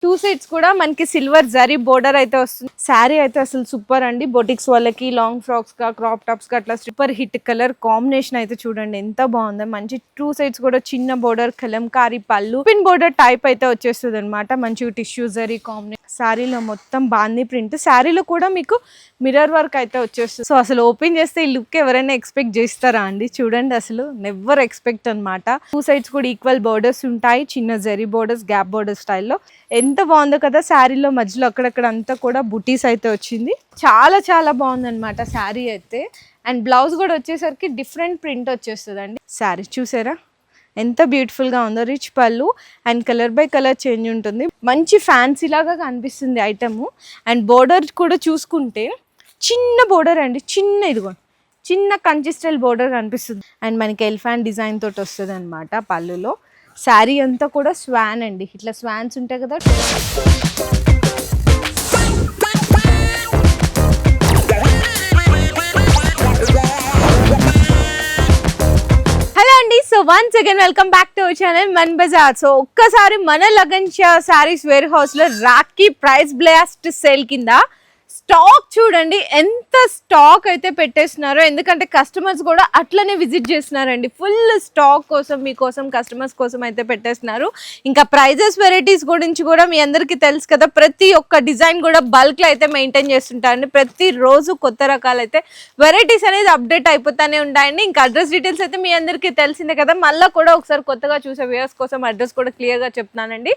Two sides కూడా మనకి silver zari border అయితే వస్తుంది. శారీ అయితే అసలు సూపర్ అండి. బొటిక్స్ వాళ్ళకి లాంగ్ ఫ్రాక్స్ గా క్రాప్ టాప్స్ గా అట్లా సూపర్ హిట్ కలర్ కాంబినేషన్ అయితే చూడండి ఎంత బాగుందో. మంచి టూ సైడ్స్ కూడా చిన్న బోర్డర్ కలంకారీ పళ్ళు పిన్ బోర్డర్ టైప్ అయితే వచ్చేస్తుంది అనమాట. మంచి టిష్యూ జరీ కాంబినేషన్. శారీలో మొత్తం బాందీ ప్రింట్. శారీలో కూడా మీకు మిర్రర్ వర్క్ అయితే వచ్చేస్తుంది. సో అసలు ఓపెన్ చేస్తే ఈ లుక్ ఎవరైనా ఎక్స్పెక్ట్ చేస్తారా అండి? చూడండి అసలు నెవర్ ఎక్స్పెక్ట్ అనమాట. టూ సైడ్స్ కూడా ఈక్వల్ బోర్డర్స్ ఉంటాయి. చిన్న జరీ బోర్డర్స్ గ్యాప్ బోర్డర్ స్టైల్లో ఎంత బాగుందో కదా. శారీలో మధ్యలో అక్కడక్కడ అంతా కూడా బుటీస్ అయితే వచ్చింది. చాలా చాలా బాగుంది అనమాట శారీ అయితే. అండ్ బ్లౌజ్ కూడా వచ్చేసరికి డిఫరెంట్ ప్రింట్ వచ్చేస్తుంది అండి. శారీ చూసారా ఎంత బ్యూటిఫుల్ గా ఉందో. రిచ్ పళ్ళు and colour by colour change ఉంటుంది. మంచి ఫ్యాన్సీ లాగా కనిపిస్తుంది ఐటమ్. అండ్ బోర్డర్ కూడా చూసుకుంటే చిన్న బోర్డర్ అండి, చిన్న ఇదిగో చిన్న కంచి స్టైల్ బోర్డర్ కనిపిస్తుంది. అండ్ మనకి ఎలిఫెంట్ డిజైన్ తోటి వస్తుంది అనమాట పళ్ళులో. శారీ అంతా కూడా స్వాన్ అండి, ఇట్లా స్వాన్స్ ఉంటాయి కదా. So once again welcome back to our channel మన బజార్. సో ఒక్కసారి మన లగన్ శారీస్ వేర్ హౌస్ లో రాఖీ ప్రైస్ బ్లాస్ట్ సేల్ కింద స్టాక్ చూడండి ఎంత స్టాక్ అయితే పెట్టేస్తున్నారో. ఎందుకంటే కస్టమర్స్ కూడా అట్లనే విజిట్ చేస్తున్నారండి. ఫుల్ స్టాక్ కోసం మీకోసం కస్టమర్స్ కోసం అయితే పెట్టేస్తున్నారు. ఇంకా ప్రైజెస్ వెరైటీస్ గురించి కూడా మీ అందరికీ తెలుసు కదా. ప్రతి ఒక్క డిజైన్ కూడా బల్క్లో అయితే మెయింటైన్ చేస్తుంటారండి. ప్రతిరోజు కొత్త రకాలు అయితే వెరైటీస్ అనేది అప్డేట్ అయిపోతూనే ఉంటాయండి. ఇంకా అడ్రస్ డీటెయిల్స్ అయితే మీ అందరికీ తెలిసిందే కదా. మళ్ళీ కూడా ఒకసారి కొత్తగా చూసే వ్యూయర్స్ కోసం అడ్రస్ కూడా క్లియర్గా చెప్తున్నానండి.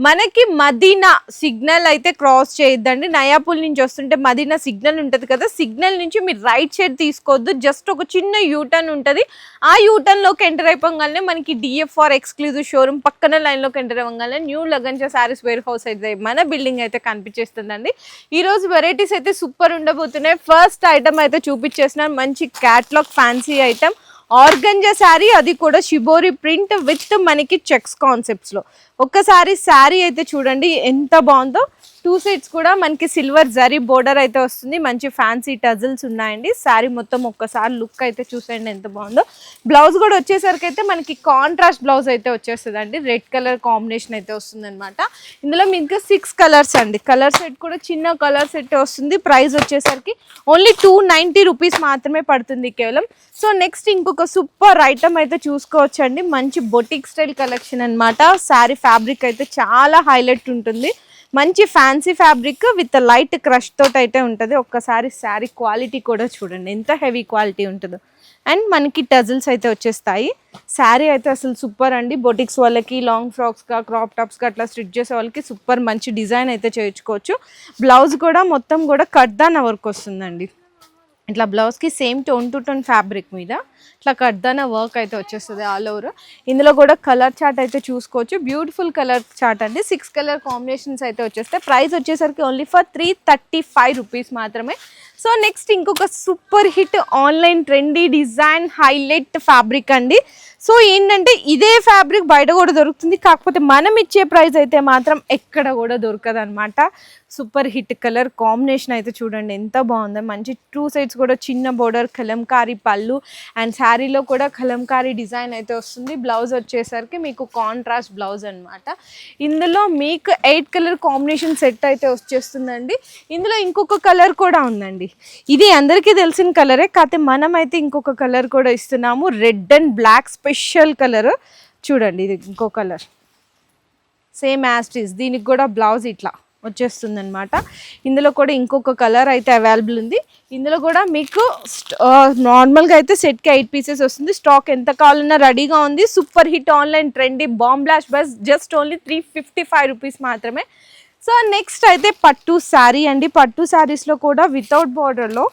మనకి మదీనా సిగ్నల్ అయితే క్రాస్ చేయొద్దండి. నయాపూల్ నుంచి వస్తుంటే మదీనా సిగ్నల్ ఉంటుంది కదా, సిగ్నల్ నుంచి మీరు రైట్ సైడ్ తీసుకోవద్దు. జస్ట్ ఒక చిన్న యూటర్న్ ఉంటుంది. ఆ యూటర్న్ లోకి ఎంటర్ అయిపోగానే మనకి డిఎఫ్ఆర్ ఎక్స్క్లూజివ్ షోరూమ్ పక్కన లైన్ లోకి ఎంటర్ అవ్వగానే New Lagansha Saris Warehouse అయితే మన బిల్డింగ్ అయితే కనిపించేస్తుందండి. ఈ రోజు వెరైటీస్ అయితే సూపర్ ఉండబోతున్నాయి. ఫస్ట్ ఐటమ్ అయితే చూపించేస్తున్నాను. మంచి catalogue fancy item organza sari, అది కూడా షిబోరి ప్రింట్ విత్ మనకి చెక్స్ కాన్సెప్ట్స్ లో. ఒక్కసారి శారీ అయితే చూడండి ఎంత బాగుందో. టూ సైడ్స్ కూడా మనకి సిల్వర్ జరీ బోర్డర్ అయితే వస్తుంది. మంచి ఫ్యాన్సీ టజల్స్ ఉన్నాయండి. శారీ మొత్తం ఒక్కసారి లుక్ అయితే చూసేయండి ఎంత బాగుందో. బ్లౌజ్ కూడా వచ్చేసరికి అయితే మనకి కాంట్రాస్ట్ బ్లౌజ్ అయితే వచ్చేస్తుంది అండి. రెడ్ కలర్ కాంబినేషన్ అయితే వస్తుంది అనమాట. ఇందులో మీకు 6 కలర్స్ అండి. కలర్ సెట్ కూడా చిన్న కలర్ సెట్ వస్తుంది. ప్రైస్ వచ్చేసరికి ఓన్లీ 290 రూపీస్ మాత్రమే పడుతుంది కేవలం. సో నెక్స్ట్ ఇంకొక సూపర్ ఐటమ్ అయితే చూసుకోవచ్చండి. మంచి బొటిక్ స్టైల్ కలెక్షన్ అనమాట. శారీ ఫ్యాబ్రిక్ అయితే చాలా హైలైట్ ఉంటుంది. మంచి fancy fabric with light crush తోటి అయితే ఉంటుంది. ఒక్కసారి శారీ క్వాలిటీ కూడా చూడండి ఎంత హెవీ క్వాలిటీ ఉంటుందో. అండ్ మనకి టజల్స్ అయితే వచ్చేస్తాయి. శారీ అయితే అసలు సూపర్ అండి. బొటిక్స్ వాళ్ళకి లాంగ్ ఫ్రాక్స్గా క్రాప్ టాప్స్గా అట్లా స్టిచ్ చేసే వాళ్ళకి సూపర్ మంచి డిజైన్ అయితే చేయించుకోవచ్చు. బ్లౌజ్ కూడా మొత్తం కూడా కట్దాన వర్క్ వస్తుందండి. ఇట్లా బ్లౌజ్కి same tone to tone fabric మీద ఇట్లా కట్దాన వర్క్ అయితే వచ్చేస్తుంది ఆల్ ఓవర్. ఇందులో కూడా కలర్ చార్ట్ అయితే చూసుకోవచ్చు. బ్యూటిఫుల్ కలర్ చార్ట్ అండి. 6 కలర్ కాంబినేషన్స్ అయితే వచ్చేస్తాయి. ప్రైస్ వచ్చేసరికి ఓన్లీ ఫర్ 335 రూపీస్ మాత్రమే. సో నెక్స్ట్ ఇంకొక super hit online trendy design highlight fabric అండి. సో ఏంటంటే ఇదే ఫ్యాబ్రిక్ బయట కూడా దొరుకుతుంది, కాకపోతే మనం ఇచ్చే ప్రైస్ అయితే మాత్రం ఎక్కడ కూడా దొరకదు అనమాట. సూపర్ హిట్ కలర్ కాంబినేషన్ అయితే చూడండి ఎంత బాగుందో. మంచి టూ సైడ్స్ కూడా చిన్న బోర్డర్ కలంకారీ పళ్ళు అండ్ శారీలో కూడా కలంకారీ డిజైన్ అయితే వస్తుంది. బ్లౌజ్ వచ్చేసరికి మీకు కాంట్రాస్ట్ బ్లౌజ్ అనమాట. ఇందులో మీకు 8 కలర్ కాంబినేషన్ సెట్ అయితే వచ్చేస్తుందండి. ఇందులో ఇంకొక కలర్ కూడా ఉందండి. ఇది అందరికీ తెలిసిన కలరే, కాకపోతే మనం అయితే ఇంకొక కలర్ కూడా ఇస్తున్నాము. Red and black special colour చూడండి. ఇది ఇంకో కలర్ సేమ్ యాస్టీస్. దీనికి కూడా బ్లౌజ్ ఇట్లా వచ్చేస్తుంది అనమాట. ఇందులో కూడా ఇంకొక కలర్ అయితే అవైలబుల్ ఉంది. ఇందులో కూడా మీకు నార్మల్గా అయితే సెట్కి 8 పీసెస్ వస్తుంది. స్టాక్ ఎంత కావాలన్నా రెడీగా ఉంది. Super hit online trendy bomb blast bus just only 355 rupees మాత్రమే. సో నెక్స్ట్ అయితే పట్టు శారీ అండి. పట్టు శారీస్లో కూడా వితౌట్ బార్డర్లో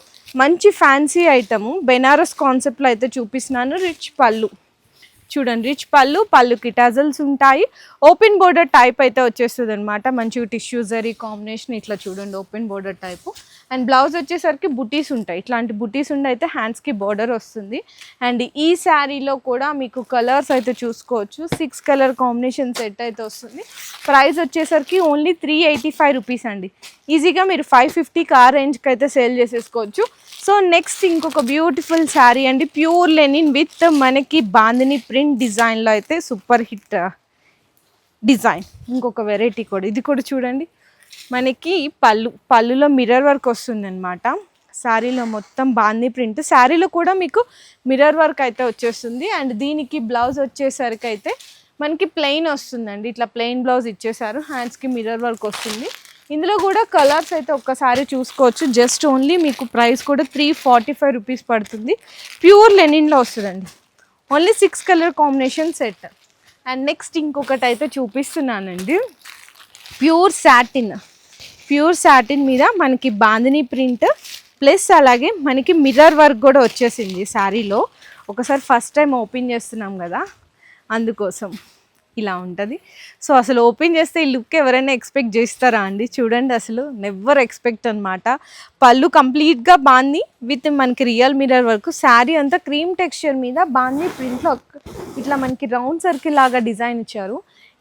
మంచి ఫ్యాన్సీ ఐటము బెనారస్ కాన్సెప్ట్లో అయితే చూపిస్తున్నాను. రిచ్ పళ్ళు చూడండి. రిచ్ పళ్ళుకి టజల్స్ ఉంటాయి. ఓపెన్ బోర్డర్ టైప్ అయితే వచ్చేస్తుంది అనమాట. మంచి టిష్యూ జరీ కాంబినేషన్ ఇట్లా చూడండి open border type. And blouse వచ్చేసరికి బుటీస్ ఉంటాయి. ఇట్లాంటి బుటీస్ ఉండి అయితే హ్యాండ్స్కి బోర్డర్ వస్తుంది. అండ్ ఈ శారీలో కూడా మీకు కలర్స్ అయితే చూసుకోవచ్చు. 6 కలర్ కాంబినేషన్ సెట్ అయితే వస్తుంది. ప్రైస్ వచ్చేసరికి ఓన్లీ 385 రూపీస్ అండి. ఈజీగా మీరు 550కి ఆ రేంజ్కి అయితే సేల్ చేసేసుకోవచ్చు. సో నెక్స్ట్ ఇంకొక బ్యూటిఫుల్ శారీ అండి. ప్యూర్ లెనిన్ విత్ మనకి బాందిని ప్రింట్ డిజైన్లో అయితే సూపర్ హిట్ డిజైన్. ఇంకొక వెరైటీ కూడా, ఇది కూడా చూడండి. మనకి పళ్ళులో మిర్రర్ వర్క్ వస్తుంది అనమాట. శారీలో మొత్తం బాందీ ప్రింట్, శారీలో కూడా మీకు మిర్రర్ వర్క్ అయితే వచ్చేస్తుంది. అండ్ దీనికి బ్లౌజ్ వచ్చేసరికి అయితే మనకి ప్లెయిన్ వస్తుందండి. ఇట్లా ప్లెయిన్ బ్లౌజ్ ఇచ్చేసారు, హ్యాండ్స్కి మిర్రర్ వర్క్ వస్తుంది. ఇందులో కూడా కలర్స్ అయితే ఒక్కసారి చూసుకోవచ్చు. జస్ట్ ఓన్లీ మీకు ప్రైస్ కూడా 345 రూపీస్ పడుతుంది. ప్యూర్ లెనిన్లో వస్తుందండి. Only 6 colour combination set. And next ఇంకొకటి అయితే చూపిస్తున్నానండి. ప్యూర్ సాటిన్ మీద మనకి బాందిని ప్రింట్ ప్లస్ అలాగే మనకి మిర్రర్ వర్క్ కూడా వచ్చేసింది శారీలో. ఒకసారి ఫస్ట్ టైం ఓపెన్ చేస్తున్నాం కదా, అందుకోసం ఇలా ఉంటుంది. సో అసలు ఓపెన్ చేస్తే ఈ లుక్ ఎవరైనా ఎక్స్పెక్ట్ చేస్తారా అండి? చూడండి, అసలు నెవర్ ఎక్స్పెక్ట్ అనమాట. పళ్ళు కంప్లీట్గా బాంది విత్ మనకి రియల్ మిర్రర్ వర్క్. శారీ అంతా క్రీమ్ టెక్స్చర్ మీద బాంది ప్రింట్లో ఇట్లా మనకి రౌండ్ సర్కిల్ లాగా డిజైన్ ఇచ్చారు.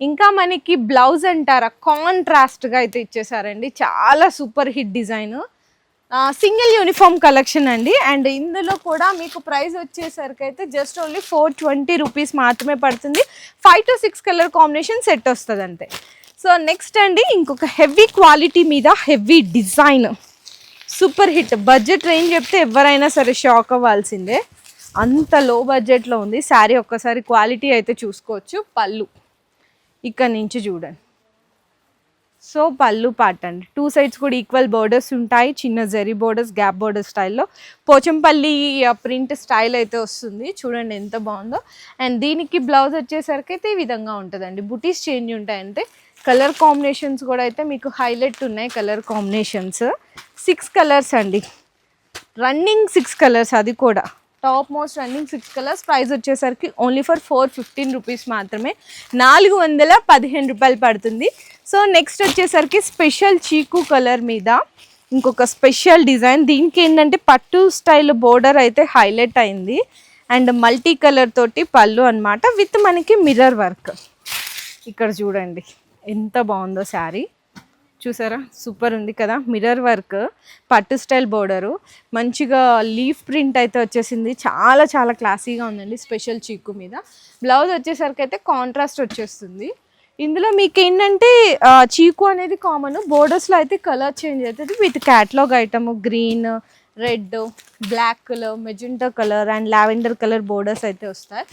ఇంకా మనకి బ్లౌజ్ అంటారా, కాంట్రాస్ట్గా అయితే ఇచ్చేసారండి. చాలా super hit design, single uniform collection అండి. అండ్ ఇందులో కూడా మీకు ప్రైస్ వచ్చేసరికి అయితే జస్ట్ ఓన్లీ 420 రూపీస్ మాత్రమే పడుతుంది. 5 to 6 కలర్ కాంబినేషన్ సెట్ వస్తుంది అంతే. సో నెక్స్ట్ అండి, ఇంకొక హెవీ క్వాలిటీ మీద heavy design, super hit. Budget range చెప్తే ఎవరైనా సరే షాక్ అవ్వాల్సిందే, అంత లో బడ్జెట్లో ఉంది శారీ. ఒక్కసారి క్వాలిటీ అయితే చూసుకోవచ్చు. పళ్ళు ఇక్కడ నుంచి చూడండి. సో పళ్ళు పార్ట్ అండి, 2 సైడ్స్ కూడా ఈక్వల్ బోర్డర్స్ ఉంటాయి. చిన్న జరీ బోర్డర్స్, గ్యాప్ బోర్డర్ స్టైల్లో పోచంపల్లి ప్రింట్ స్టైల్ అయితే వస్తుంది. చూడండి ఎంత బాగుందో. అండ్ దీనికి బ్లౌజ్ వచ్చేసరికి అయితే ఈ విధంగా ఉంటుందండి. బుటీస్ చేంజ్ ఉంటాయంటే కలర్ కాంబినేషన్స్ కూడా అయితే మీకు హైలైట్ ఉన్నాయి. కలర్ కాంబినేషన్స్ 6 కలర్స్ అండి, రన్నింగ్ 6 కలర్స్, అది కూడా top most running 6 colours. Price వచ్చేసరికి ఓన్లీ ఫర్ 415 రూపీస్ మాత్రమే, 415 రూపాయలు పడుతుంది. సో నెక్స్ట్ వచ్చేసరికి స్పెషల్ చీకు కలర్ మీద ఇంకొక స్పెషల్ డిజైన్. దీనికి ఏంటంటే పట్టు స్టైల్ బోర్డర్ అయితే హైలైట్ అయింది. అండ్ మల్టీ కలర్ తోటి పళ్ళు అనమాట, విత్ మనకి మిర్రర్ వర్క్. ఇక్కడ చూడండి ఎంత బాగుందో శారీ, చూసారా? సూపర్ ఉంది కదా. మిర్రర్ వర్క్, పట్టు స్టైల్ బోర్డరు, మంచిగా లీఫ్ ప్రింట్ అయితే వచ్చేసింది. చాలా చాలా క్లాసీగా ఉందండి. స్పెషల్ చీకు మీద బ్లౌజ్ వచ్చేసరికి అయితే కాంట్రాస్ట్ వచ్చేస్తుంది. ఇందులో మీకు ఏంటంటే చీకు అనేది కామన్, బోర్డర్స్లో అయితే కలర్ చేంజ్ అవుతుంది. With catalogue item green, red, black colour, magenta colour and lavender colour borders అయితే వస్తాయి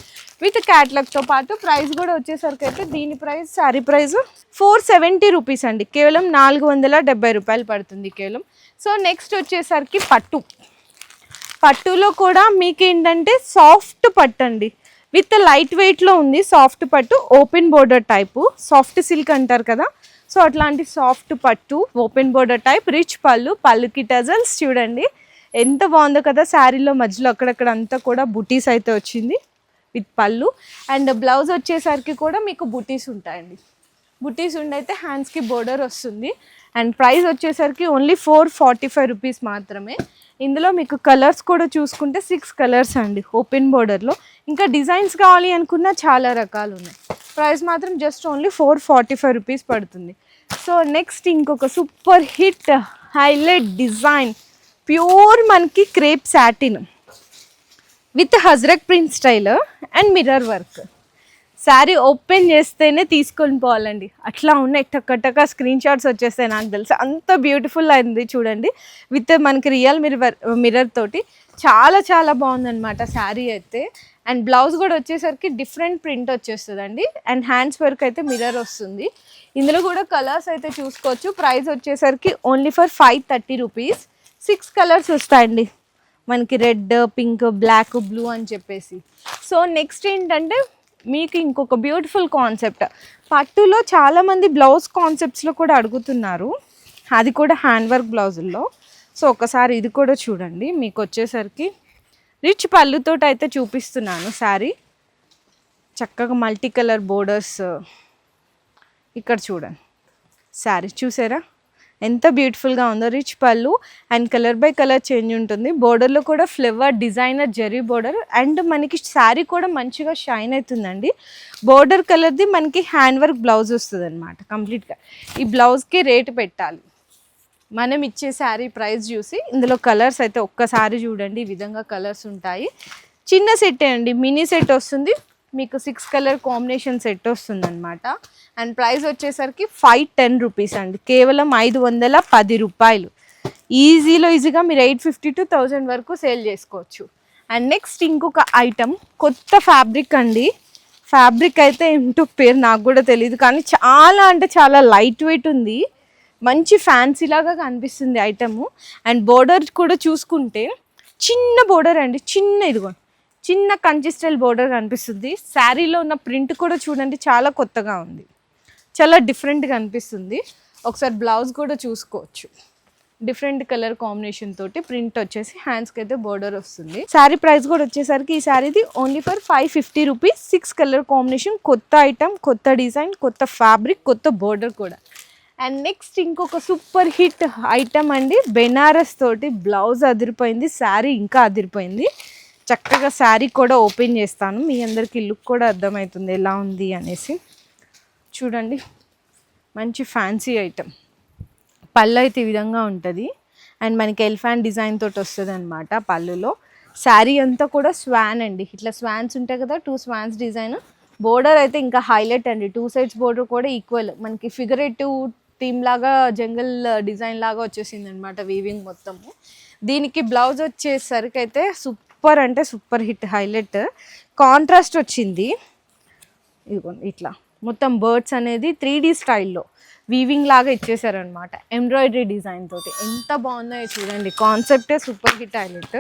విత్ క్యాట్లాగ్తో పాటు. ప్రైస్ కూడా వచ్చేసరికి అయితే దీని ప్రైస్, శారీ ప్రైస్ 470 రూపీస్ అండి, కేవలం 470 రూపాయలు పడుతుంది కేవలం. సో నెక్స్ట్ వచ్చేసరికి పట్టులో కూడా మీకు ఏంటంటే సాఫ్ట్ పట్టు అండి, విత్ లైట్ వెయిట్లో ఉంది. సాఫ్ట్ పట్టు, open border type, soft silk అంటారు కదా, సో అట్లాంటి సాఫ్ట్ పట్టు, ఓపెన్ బోర్డర్ టైప్, రిచ్ పళ్ళుకి టజల్స్ చూడండి ఎంత బాగుందో కదా. శారీలో మధ్యలో అక్కడక్కడ అంతా కూడా బుటీస్ అయితే వచ్చింది విత్ పళ్ళు. అండ్ బ్లౌజ్ వచ్చేసరికి కూడా మీకు బుటీస్ ఉంటాయండి. బుటీస్ ఉండైతే హ్యాండ్స్కి బోర్డర్ వస్తుంది. అండ్ ప్రైస్ వచ్చేసరికి ఓన్లీ 445 రూపీస్ మాత్రమే. ఇందులో మీకు కలర్స్ కూడా చూసుకుంటే 6 కలర్స్ అండి ఓపెన్ బోర్డర్లో. ఇంకా డిజైన్స్ కావాలి అనుకున్నా చాలా రకాలు ఉన్నాయి. ప్రైస్ మాత్రం జస్ట్ ఓన్లీ 445 రూపీస్ పడుతుంది. సో నెక్స్ట్ ఇంకొక super hit highlight design, pure మనకి crepe satin with Ajrakh print style and mirror work. Sari open చేస్తేనే తీసుకొని పోవాలండి, అట్లా ఉన్నాయి. టక్క స్క్రీన్ షాట్స్ వచ్చేస్తాయి నాకు తెలిసి, అంత బ్యూటిఫుల్ అయింది చూడండి. విత్ మనకి రియల్ మిర్రర్ తోటి చాలా చాలా బాగుందన్నమాట శారీ అయితే. అండ్ బ్లౌజ్ కూడా వచ్చేసరికి డిఫరెంట్ ప్రింట్ వచ్చేస్తుందండి. అండ్ హ్యాండ్స్ వర్క్ అయితే మిర్రర్ వస్తుంది. ఇందులో కూడా కలర్స్ అయితే చూసుకోవచ్చు. ప్రైస్ వచ్చేసరికి ఓన్లీ ఫర్ 530 రూపీస్. 6 కలర్స్ వస్తాయండి మనకి, రెడ్, పింక్, బ్లాక్, బ్లూ అని చెప్పేసి. సో నెక్స్ట్ ఏంటంటే మీకు ఇంకొక బ్యూటిఫుల్ కాన్సెప్ట్, పట్టులో చాలామంది బ్లౌజ్ కాన్సెప్ట్స్లో కూడా అడుగుతున్నారు, అది కూడా హ్యాండ్ వర్క్ బ్లౌజుల్లో. సో ఒకసారి ఇది కూడా చూడండి. మీకు వచ్చేసరికి రిచ్ పళ్ళుతోటి అయితే చూపిస్తున్నాను శారీ, చక్కగా మల్టీ కలర్ బోర్డర్స్. ఇక్కడ చూడండి శారీ, చూసారా ఎంత బ్యూటిఫుల్గా ఉందో. రిచ్ పళ్ళు and colour by colour change ఉంటుంది. బోర్డర్లో కూడా flower designer zari border. And మనకి శారీ కూడా మంచిగా షైన్ అవుతుందండి. బోర్డర్ కలర్ది మనకి హ్యాండ్ వర్క్ బ్లౌజ్ వస్తుంది అనమాట కంప్లీట్గా. ఈ బ్లౌజ్కి రేటు పెట్టాలి మనం ఇచ్చే శారీ ప్రైస్ చూసి. ఇందులో కలర్స్ అయితే ఒక్కసారి చూడండి, ఈ విధంగా కలర్స్ ఉంటాయి. చిన్న సెట్టే అండి, మినీ సెట్ వస్తుంది. మీకు 6 కలర్ కాంబినేషన్ సెట్ వస్తుంది అనమాట. అండ్ ప్రైస్ వచ్చేసరికి 510 రూపీస్ అండి, కేవలం 510 రూపాయలు. ఈజీగా మీరు 850 to 1000 వరకు సేల్ చేసుకోవచ్చు. అండ్ నెక్స్ట్ ఇంకొక ఐటమ్, కొత్త ఫ్యాబ్రిక్ అండి. ఫ్యాబ్రిక్ అయితే ఏంటో పేరు నాకు కూడా తెలియదు, కానీ చాలా అంటే చాలా లైట్ వెయిట్ ఉంది, మంచి ఫ్యాన్సీ లాగా కనిపిస్తుంది ఐటము. అండ్ బోర్డర్ కూడా చూసుకుంటే చిన్న బోర్డర్ అండి, చిన్న కంచి స్టైల్ బోర్డర్ కనిపిస్తుంది. శారీలో ఉన్న ప్రింట్ కూడా చూడండి చాలా కొత్తగా ఉంది, చాలా డిఫరెంట్గా అనిపిస్తుంది. ఒకసారి బ్లౌజ్ కూడా చూసుకోవచ్చు, డిఫరెంట్ కలర్ కాంబినేషన్ తోటి ప్రింట్ వచ్చేసి హ్యాండ్స్కి అయితే బోర్డర్ వస్తుంది. శారీ ప్రైస్ కూడా వచ్చేసరికి ఈ శారీది only for 550 rupees. 6 colour combination, కొత్త ఐటమ్, కొత్త డిజైన్, కొత్త ఫ్యాబ్రిక్, కొత్త బోర్డర్ కూడా. అండ్ నెక్స్ట్ ఇంకొక సూపర్ హిట్ ఐటమ్ అండి, బెనారస్ తోటి బ్లౌజ్ అదిరిపోయింది, శారీ ఇంకా అదిరిపోయింది. చక్కగా శారీ కూడా ఓపెన్ చేస్తాను, మీ అందరికీ లుక్ కూడా అర్థమవుతుంది ఎలా ఉంది అనేసి. చూడండి, మంచి ఫ్యాన్సీ ఐటమ్. పళ్ళు అయితే ఈ విధంగా ఉంటుంది. అండ్ మనకి ఎలిఫెంట్ డిజైన్ తోటి వస్తుంది అనమాట పళ్ళులో. శారీ అంతా కూడా స్వాన్ అండి, ఇట్లా స్వాన్స్ ఉంటాయి కదా, 2 స్వాన్స్ డిజైన్. బోర్డర్ అయితే ఇంకా హైలైట్ అండి, 2 సైడ్స్ బోర్డర్ కూడా ఈక్వల్, మనకి ఫిగరేటివ్ థీమ్ లాగా జంగల్ డిజైన్ లాగా వచ్చేసింది అనమాట వీవింగ్ మొత్తము. దీనికి బ్లౌజ్ వచ్చేసరికి అయితే సూపర్ అంటే సూపర్ హిట్, హైలైట్ కాంట్రాస్ట్ వచ్చింది. ఇదిగోండి ఇట్లా మొత్తం బర్డ్స్ అనేది 3D స్టైల్లో వీవింగ్ లాగా ఇచ్చేసారనమాట, ఎంబ్రాయిడరీ డిజైన్ తోటి. ఎంత బాగుందో చూడండి, కాన్సెప్టే సూపర్ హిట్, హైలైట్.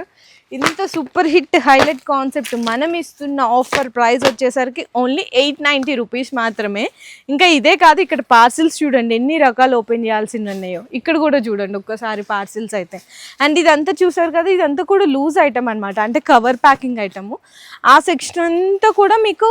ఇంత సూపర్ హిట్ హైలైట్ కాన్సెప్ట్ మనం ఇస్తున్న ఆఫర్ ప్రైస్ వచ్చేసరికి ఓన్లీ 890 రూపీస్ మాత్రమే. ఇంకా ఇదే కాదు, ఇక్కడ పార్సిల్స్ చూడండి ఎన్ని రకాలు ఓపెన్ చేయాల్సి ఉన్నాయో, ఇక్కడ కూడా చూడండి ఒక్కసారి పార్సిల్స్ అయితే. అండ్ ఇదంతా చూసారు కదా, ఇదంతా కూడా లూజ్ ఐటమ్ అనమాట, అంటే కవర్ ప్యాకింగ్ ఐటము. ఆ సెక్షన్ అంతా కూడా మీకు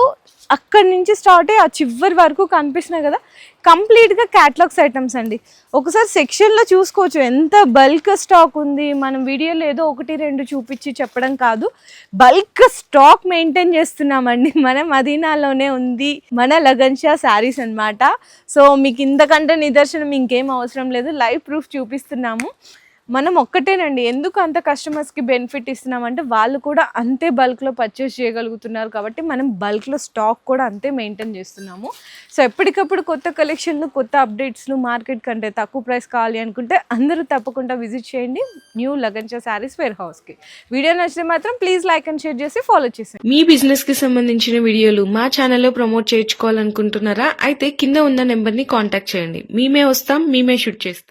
అక్కడి నుంచి స్టార్ట్ అయ్యి ఆ చివరి వరకు కనిపిస్తున్నాయి కదా, కంప్లీట్గా క్యాటలాగ్స్ ఐటమ్స్ అండి. ఒకసారి సెక్షన్లో చూసుకోవచ్చు ఎంత బల్క్ స్టాక్ ఉంది. మనం వీడియోలో ఏదో 1-2 చూపించి చెప్పడం కాదు, బల్క్ స్టాక్ మెయింటైన్ చేస్తున్నామండి. మన మదీనాలోనే ఉంది మన లగన్ షా శారీస్ అనమాట. సో మీకు ఇంతకంటే నిదర్శనం ఇంకేం అవసరం లేదు, లైవ్ ప్రూఫ్ చూపిస్తున్నాము. మనం ఒక్కటేనండి, ఎందుకు అంత కస్టమర్స్కి బెనిఫిట్ ఇస్తున్నామంటే వాళ్ళు కూడా అంతే బల్క్లో పర్చేస్ చేయగలుగుతున్నారు కాబట్టి మనం బల్క్లో స్టాక్ కూడా అంతే మెయింటైన్ చేస్తున్నాము. సో ఎప్పటికప్పుడు కొత్త కలెక్షన్లు, కొత్త అప్డేట్స్లు, మార్కెట్ కంటే తక్కువ ప్రైస్ కావాలి అనుకుంటే అందరూ తప్పకుండా విజిట్ చేయండి న్యూ లగన్ షా శారీస్ వేర్ హౌస్కి. వీడియో నచ్చితే మాత్రం ప్లీజ్ లైక్ అండ్ షేర్ చేసి ఫాలో చేసేయండి. మీ బిజినెస్కి సంబంధించిన వీడియోలు మా ఛానల్లో ప్రమోట్ చేయించుకోవాలనుకుంటున్నారా? అయితే కింద ఉన్న నెంబర్ని కాంటాక్ట్ చేయండి, మేమే వస్తాం, మేమే షూట్ చేస్తాం.